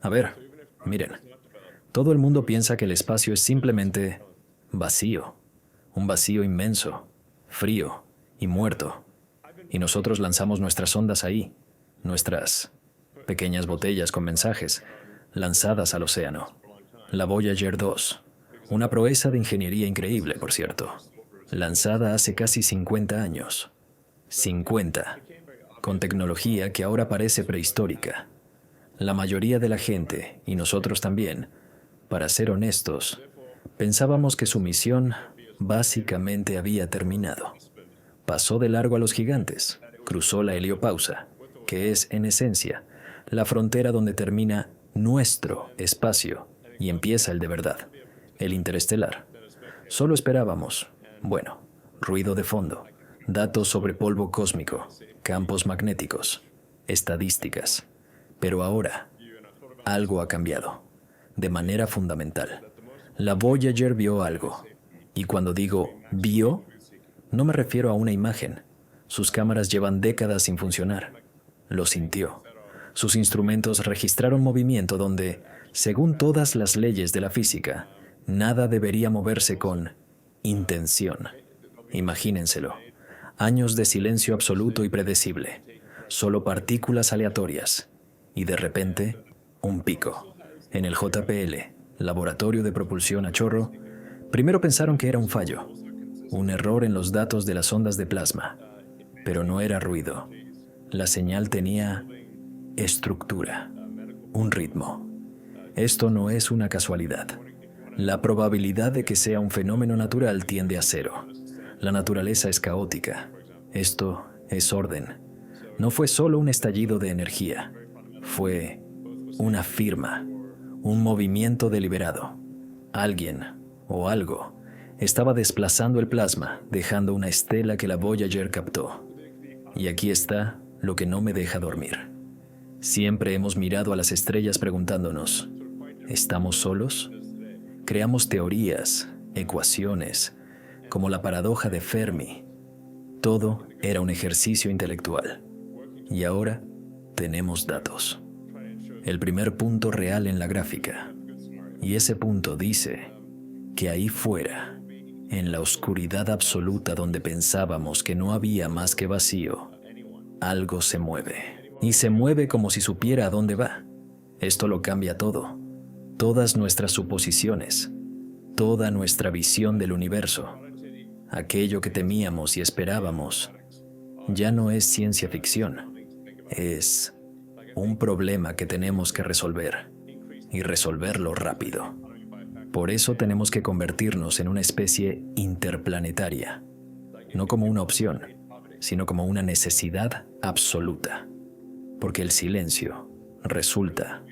A ver, miren, todo el mundo piensa que el espacio es simplemente vacío, un vacío inmenso, frío y muerto. Y nosotros lanzamos nuestras ondas ahí, nuestras pequeñas botellas con mensajes, lanzadas al océano. La Voyager 2, una proeza de ingeniería increíble, por cierto, lanzada hace casi 50 años. 50, con tecnología que ahora parece prehistórica. La mayoría de la gente, y nosotros también, para ser honestos, pensábamos que su misión básicamente había terminado. Pasó de largo a los gigantes, cruzó la heliopausa, que es, en esencia, la frontera donde termina nuestro espacio y empieza el de verdad, el interestelar. Solo esperábamos, bueno, ruido de fondo, datos sobre polvo cósmico, campos magnéticos, estadísticas. Pero ahora, algo ha cambiado, de manera fundamental. La Voyager vio algo, y cuando digo vio, no me refiero a una imagen. Sus cámaras llevan décadas sin funcionar. Lo sintió. Sus instrumentos registraron movimiento donde, según todas las leyes de la física, nada debería moverse con intención. Imagínenselo. Años de silencio absoluto y predecible. Solo partículas aleatorias. Y de repente, un pico. En el JPL, Laboratorio de Propulsión a Chorro, primero pensaron que era un fallo, un error en los datos de las ondas de plasma. Pero no era ruido. La señal tenía estructura, un ritmo. Esto no es una casualidad. La probabilidad de que sea un fenómeno natural tiende a cero. La naturaleza es caótica. Esto es orden. No fue solo un estallido de energía. Fue una firma, un movimiento deliberado. Alguien o algo estaba desplazando el plasma, dejando una estela que la Voyager captó. Y aquí está lo que no me deja dormir. Siempre hemos mirado a las estrellas preguntándonos, ¿estamos solos? Creamos teorías, ecuaciones, como la paradoja de Fermi. Todo era un ejercicio intelectual. Y ahora tenemos datos. El primer punto real en la gráfica. Y ese punto dice que ahí fuera, en la oscuridad absoluta donde pensábamos que no había más que vacío, algo se mueve. Y se mueve como si supiera a dónde va. Esto lo cambia todo. Todas nuestras suposiciones, toda nuestra visión del universo. Aquello que temíamos y esperábamos ya no es ciencia ficción. Es un problema que tenemos que resolver, y resolverlo rápido. Por eso tenemos que convertirnos en una especie interplanetaria, no como una opción, sino como una necesidad absoluta. Porque el silencio, resulta,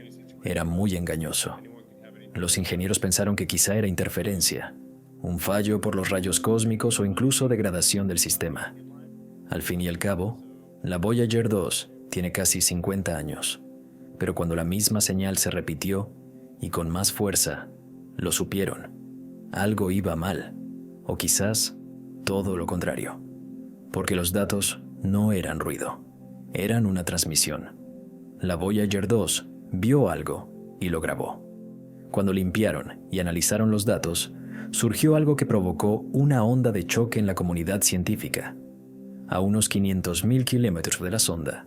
era muy engañoso. Los ingenieros pensaron que quizá era interferencia, un fallo por los rayos cósmicos o incluso degradación del sistema. Al fin y al cabo, la Voyager 2 tiene casi 50 años, pero cuando la misma señal se repitió, y con más fuerza, lo supieron. Algo iba mal, o quizás todo lo contrario, porque los datos no eran ruido, eran una transmisión. La Voyager 2 vio algo y lo grabó. Cuando limpiaron y analizaron los datos, surgió algo que provocó una onda de choque en la comunidad científica. A unos 500.000 kilómetros de la sonda,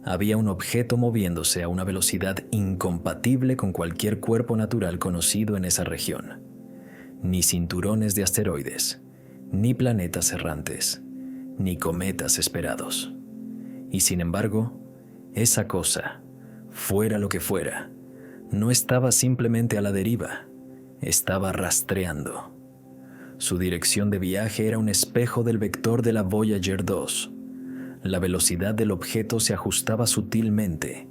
había un objeto moviéndose a una velocidad incompatible con cualquier cuerpo natural conocido en esa región. Ni cinturones de asteroides, ni planetas errantes, ni cometas esperados. Y sin embargo, esa cosa, fuera lo que fuera, no estaba simplemente a la deriva, estaba rastreando. Su dirección de viaje era un espejo del vector de la Voyager 2. La velocidad del objeto se ajustaba sutilmente,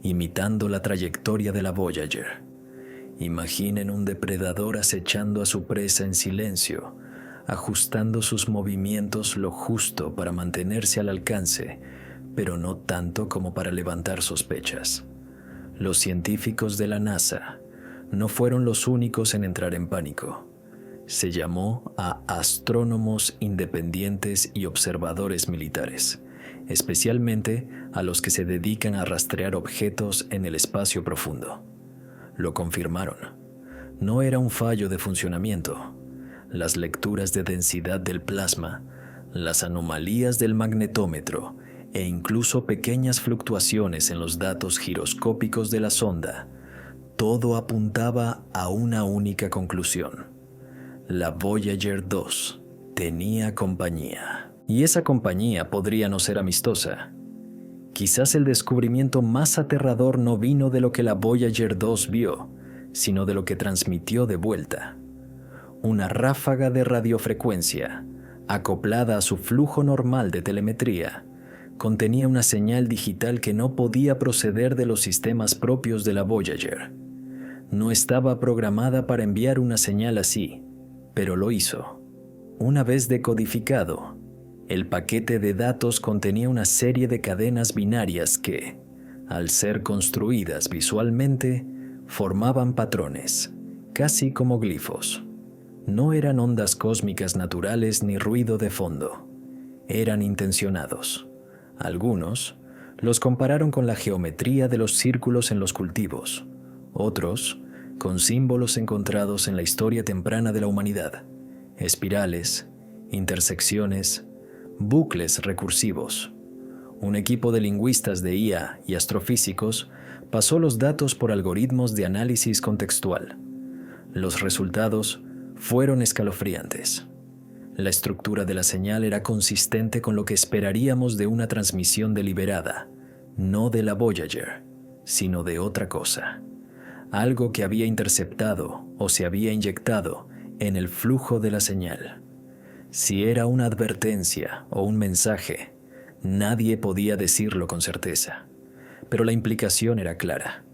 imitando la trayectoria de la Voyager. Imaginen un depredador acechando a su presa en silencio, ajustando sus movimientos lo justo para mantenerse al alcance, pero no tanto como para levantar sospechas. Los científicos de la NASA no fueron los únicos en entrar en pánico. Se llamó a astrónomos independientes y observadores militares, especialmente a los que se dedican a rastrear objetos en el espacio profundo. lo confirmaron. No era un fallo de funcionamiento. Las lecturas de densidad del plasma, las anomalías del magnetómetro e incluso pequeñas fluctuaciones en los datos giroscópicos de la sonda, todo apuntaba a una única conclusión. La Voyager 2 tenía compañía. Y esa compañía podría no ser amistosa. Quizás el descubrimiento más aterrador no vino de lo que la Voyager 2 vio, sino de lo que transmitió de vuelta. Una ráfaga de radiofrecuencia, acoplada a su flujo normal de telemetría, contenía una señal digital que no podía proceder de los sistemas propios de la Voyager. No estaba programada para enviar una señal así, pero lo hizo. Una vez decodificado, el paquete de datos contenía una serie de cadenas binarias que, al ser construidas visualmente, formaban patrones, casi como glifos. No eran ondas cósmicas naturales ni ruido de fondo. Eran intencionados. Algunos los compararon con la geometría de los círculos en los cultivos. Otros, con símbolos encontrados en la historia temprana de la humanidad. Espirales, intersecciones, bucles recursivos. Un equipo de lingüistas de IA y astrofísicos pasó los datos por algoritmos de análisis contextual. Los resultados fueron escalofriantes. La estructura de la señal era consistente con lo que esperaríamos de una transmisión deliberada, no de la Voyager, sino de otra cosa. Algo que había interceptado o se había inyectado en el flujo de la señal. Si era una advertencia o un mensaje, nadie podía decirlo con certeza, pero la implicación era clara.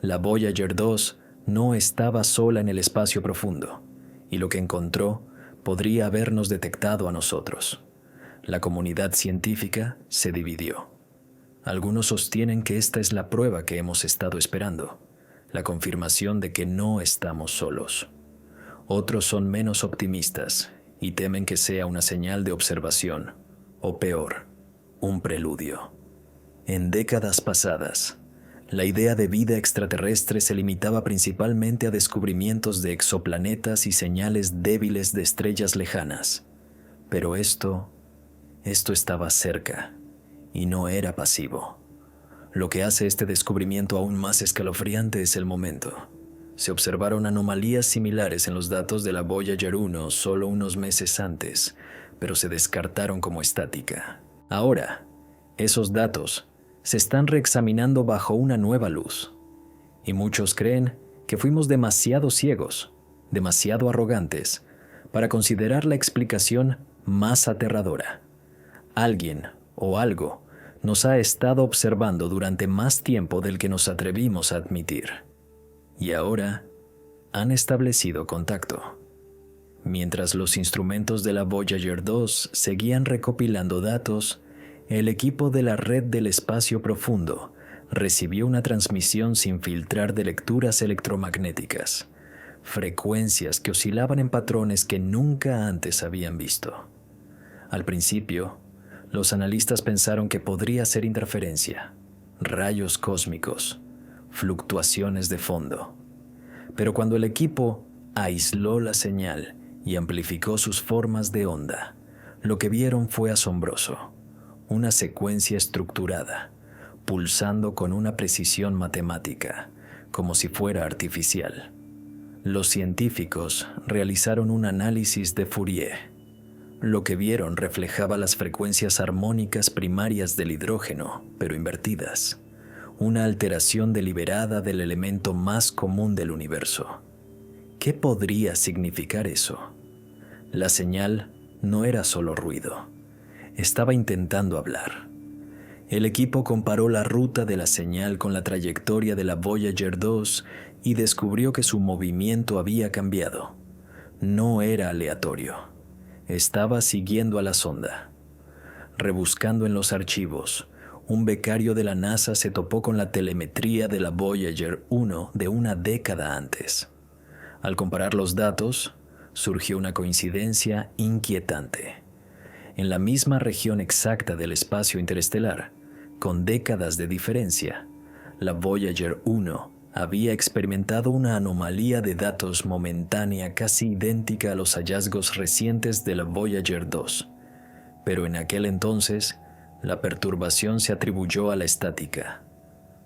La Voyager 2 no estaba sola en el espacio profundo, y lo que encontró podría habernos detectado a nosotros. La comunidad científica se dividió. Algunos sostienen que esta es la prueba que hemos estado esperando, la confirmación de que no estamos solos. Otros son menos optimistas y temen que sea una señal de observación, o peor, un preludio. En décadas pasadas, la idea de vida extraterrestre se limitaba principalmente a descubrimientos de exoplanetas y señales débiles de estrellas lejanas. Pero esto estaba cerca, y no era pasivo. Lo que hace este descubrimiento aún más escalofriante es el momento. Se observaron anomalías similares en los datos de la Voyager 1 solo unos meses antes, pero se descartaron como estática. Ahora, esos datos se están reexaminando bajo una nueva luz, y muchos creen que fuimos demasiado ciegos, demasiado arrogantes, para considerar la explicación más aterradora. Alguien o algo nos ha estado observando durante más tiempo del que nos atrevimos a admitir. Y ahora han establecido contacto. Mientras los instrumentos de la Voyager 2 seguían recopilando datos, el equipo de la Red del Espacio Profundo recibió una transmisión sin filtrar de lecturas electromagnéticas, frecuencias que oscilaban en patrones que nunca antes habían visto. Al principio, los analistas pensaron que podría ser interferencia, rayos cósmicos, fluctuaciones de fondo. Pero cuando el equipo aisló la señal y amplificó sus formas de onda, lo que vieron fue asombroso. Una secuencia estructurada, pulsando con una precisión matemática, como si fuera artificial. Los científicos realizaron un análisis de Fourier. Lo que vieron reflejaba las frecuencias armónicas primarias del hidrógeno, pero invertidas. Una alteración deliberada del elemento más común del universo. ¿Qué podría significar eso? La señal no era solo ruido. Estaba intentando hablar. El equipo comparó la ruta de la señal con la trayectoria de la Voyager 2 y descubrió que su movimiento había cambiado. No era aleatorio. Estaba siguiendo a la sonda. Rebuscando en los archivos, un becario de la NASA se topó con la telemetría de la Voyager 1 de una década antes. Al comparar los datos, surgió una coincidencia inquietante. En la misma región exacta del espacio interestelar, con décadas de diferencia, la Voyager 1 había experimentado una anomalía de datos momentánea casi idéntica a los hallazgos recientes de la Voyager 2, pero en aquel entonces la perturbación se atribuyó a la estática.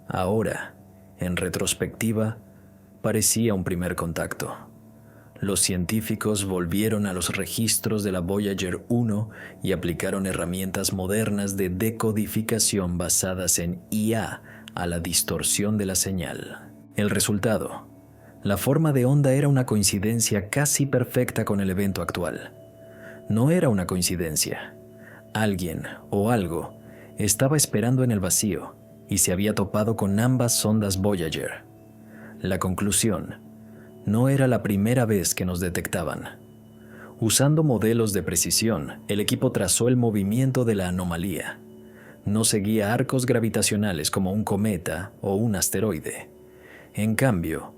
Ahora, en retrospectiva, parecía un primer contacto. Los científicos volvieron a los registros de la Voyager 1 y aplicaron herramientas modernas de decodificación basadas en IA a la distorsión de la señal. El resultado: la forma de onda era una coincidencia casi perfecta con el evento actual. No era una coincidencia. Alguien o algo estaba esperando en el vacío y se había topado con ambas sondas Voyager. La conclusión: no era la primera vez que nos detectaban. Usando modelos de precisión, el equipo trazó el movimiento de la anomalía. No seguía arcos gravitacionales como un cometa o un asteroide. En cambio,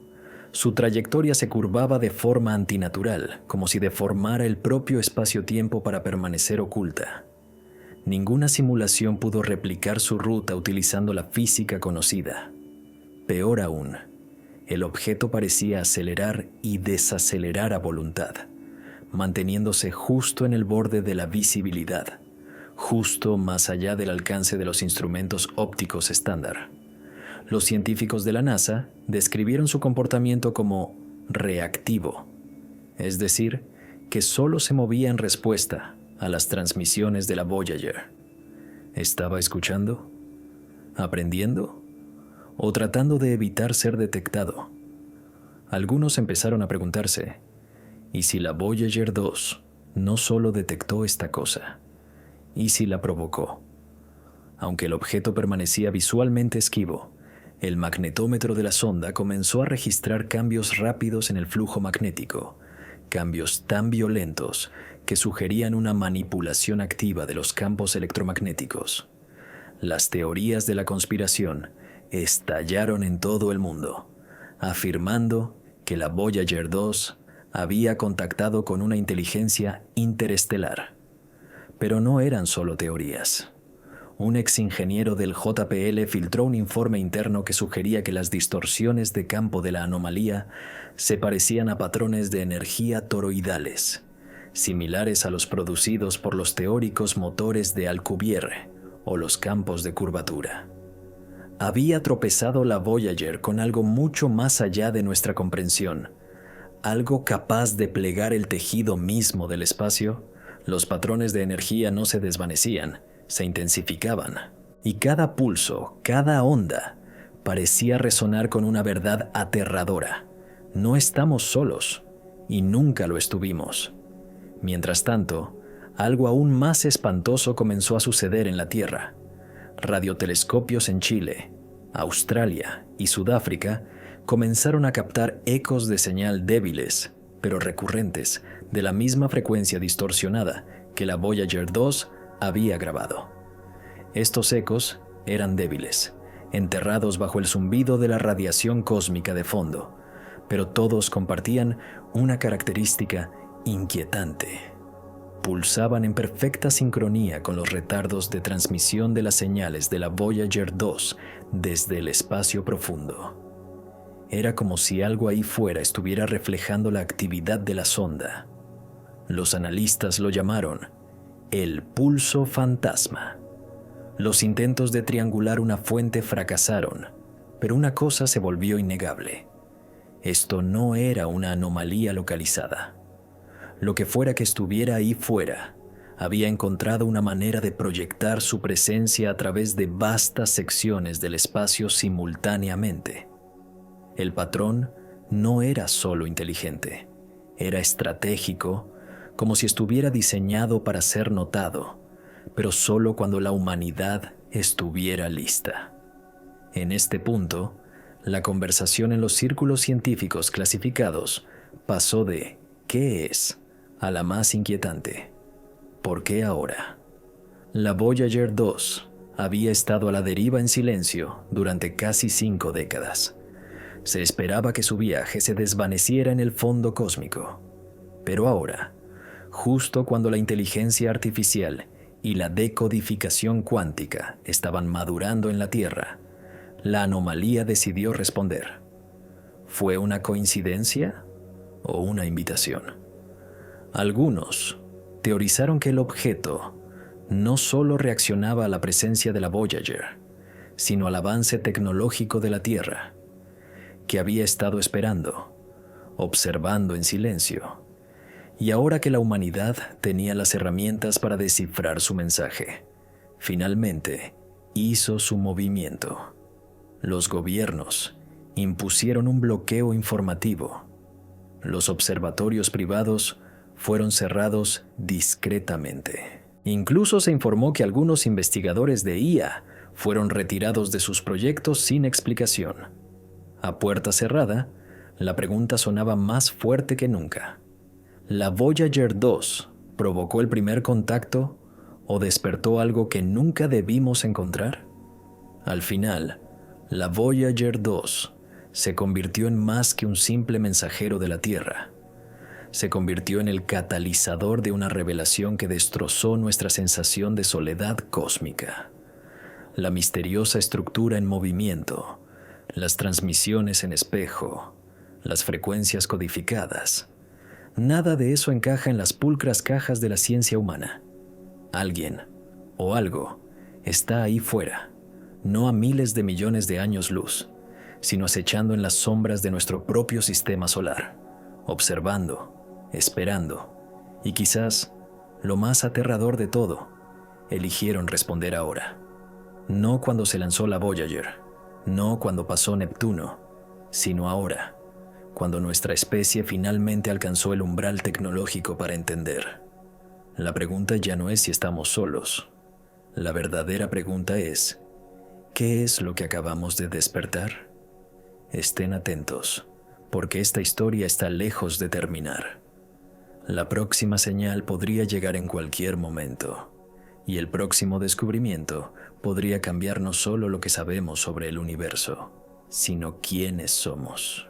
su trayectoria se curvaba de forma antinatural, como si deformara el propio espacio-tiempo para permanecer oculta. Ninguna simulación pudo replicar su ruta utilizando la física conocida. Peor aún, el objeto parecía acelerar y desacelerar a voluntad, manteniéndose justo en el borde de la visibilidad, justo más allá del alcance de los instrumentos ópticos estándar. Los científicos de la NASA describieron su comportamiento como reactivo, es decir, que solo se movía en respuesta a las transmisiones de la Voyager. ¿Estaba escuchando? ¿Aprendiendo? ¿O tratando de evitar ser detectado? Algunos empezaron a preguntarse, ¿y si la Voyager 2 no solo detectó esta cosa? ¿Y si la provocó? Aunque el objeto permanecía visualmente esquivo, el magnetómetro de la sonda comenzó a registrar cambios rápidos en el flujo magnético, cambios tan violentos que sugerían una manipulación activa de los campos electromagnéticos. Las teorías de la conspiración estallaron en todo el mundo, afirmando que la Voyager 2 había contactado con una inteligencia interestelar. Pero no eran solo teorías. Un exingeniero del JPL filtró un informe interno que sugería que las distorsiones de campo de la anomalía se parecían a patrones de energía toroidales, similares a los producidos por los teóricos motores de Alcubierre o los campos de curvatura. Había tropezado la Voyager con algo mucho más allá de nuestra comprensión, algo capaz de plegar el tejido mismo del espacio. Los patrones de energía no se desvanecían, se intensificaban, y cada pulso, cada onda, parecía resonar con una verdad aterradora. No estamos solos, y nunca lo estuvimos. Mientras tanto, algo aún más espantoso comenzó a suceder en la Tierra. Radiotelescopios en Chile, Australia y Sudáfrica comenzaron a captar ecos de señal débiles, pero recurrentes, de la misma frecuencia distorsionada que la Voyager 2 había grabado. Estos ecos eran débiles, enterrados bajo el zumbido de la radiación cósmica de fondo, pero todos compartían una característica inquietante. Pulsaban en perfecta sincronía con los retardos de transmisión de las señales de la Voyager 2 desde el espacio profundo. Era como si algo ahí fuera estuviera reflejando la actividad de la sonda. Los analistas lo llamaron el pulso fantasma. Los intentos de triangular una fuente fracasaron, pero una cosa se volvió innegable. Esto no era una anomalía localizada. Lo que fuera que estuviera ahí fuera, había encontrado una manera de proyectar su presencia a través de vastas secciones del espacio simultáneamente. El patrón no era solo inteligente, era estratégico, como si estuviera diseñado para ser notado, pero solo cuando la humanidad estuviera lista. En este punto, la conversación en los círculos científicos clasificados pasó de ¿qué es? A la más inquietante: ¿por qué ahora? La Voyager 2 había estado a la deriva en silencio durante casi 5 décadas. Se esperaba que su viaje se desvaneciera en el fondo cósmico. Pero ahora, justo cuando la inteligencia artificial y la decodificación cuántica estaban madurando en la Tierra, la anomalía decidió responder. ¿Fue una coincidencia o una invitación? Algunos teorizaron que el objeto no solo reaccionaba a la presencia de la Voyager, sino al avance tecnológico de la Tierra, que había estado esperando, observando en silencio, y ahora que la humanidad tenía las herramientas para descifrar su mensaje, finalmente hizo su movimiento. Los gobiernos impusieron un bloqueo informativo. Los observatorios privados fueron cerrados discretamente. Incluso se informó que algunos investigadores de IA fueron retirados de sus proyectos sin explicación. A puerta cerrada, la pregunta sonaba más fuerte que nunca. ¿La Voyager 2 provocó el primer contacto o despertó algo que nunca debimos encontrar? Al final, la Voyager 2 se convirtió en más que un simple mensajero de la Tierra. Se convirtió en el catalizador de una revelación que destrozó nuestra sensación de soledad cósmica. La misteriosa estructura en movimiento, las transmisiones en espejo, las frecuencias codificadas. Nada de eso encaja en las pulcras cajas de la ciencia humana. Alguien o algo está ahí fuera, no a miles de millones de años luz, sino acechando en las sombras de nuestro propio sistema solar, observando, esperando, y quizás, lo más aterrador de todo, eligieron responder ahora. No cuando se lanzó la Voyager, no cuando pasó Neptuno, sino ahora, cuando nuestra especie finalmente alcanzó el umbral tecnológico para entender. La pregunta ya no es si estamos solos. La verdadera pregunta es, ¿qué es lo que acabamos de despertar? Estén atentos, porque esta historia está lejos de terminar. La próxima señal podría llegar en cualquier momento, y el próximo descubrimiento podría cambiar no solo lo que sabemos sobre el universo, sino quiénes somos.